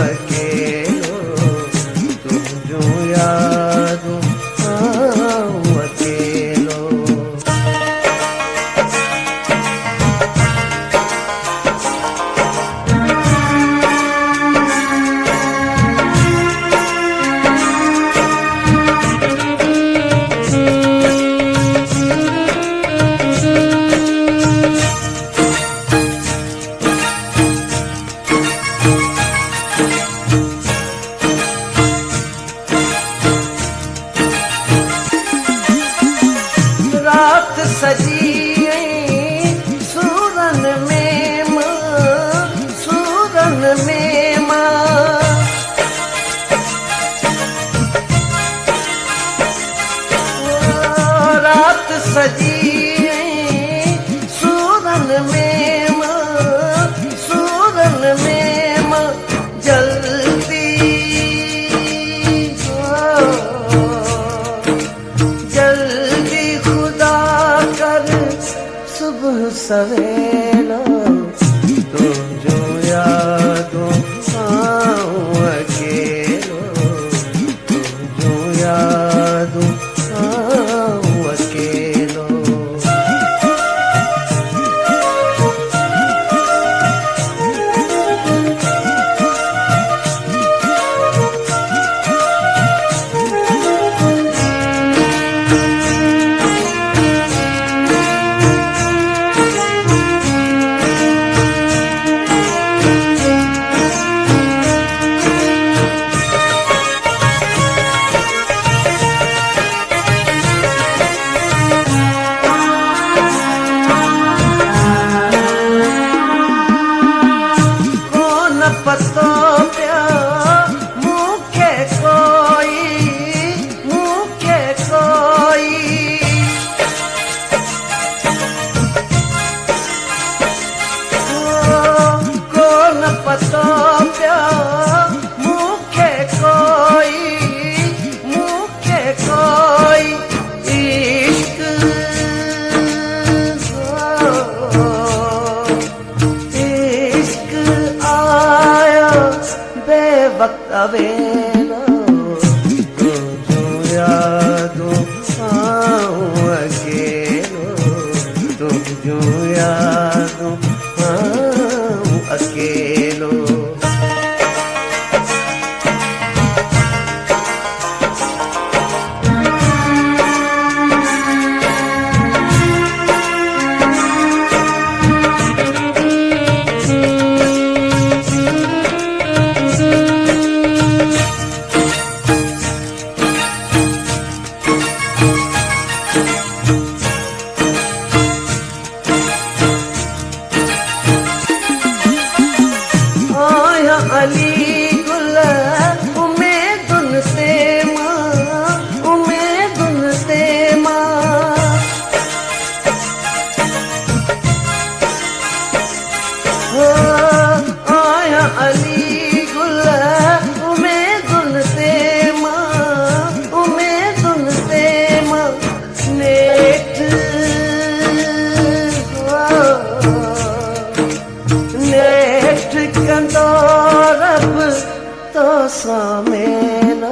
अकेलो, तुम जो याद आऊं अकेलो। रात सजी सूरन में मां, सूरन में मां। रात सजी सूरन में मां, सूरन में मां। जल्दी जल्दी खुदा कर सुबह सवेला, तुम जो यादों आऊं अकेलो, तुम जो यादों आऊं अकेलो। पतो प्या मुखे कोई, मुखे कोई। कौन पतो प्या मुखे कोई, मुखे कोई। इश्क इश्क बेवक्त अवेला, तुम जो यादों आऊं अकेलो, तुम जो यादों आऊं अकेलो। अली गुल उमेदुन ते मां, उमेदुन ते मां। आया अली गुल उमेदुन ते मां, उमेदुन ते मां। नेठ नेठ कंदो रब तो सामेला,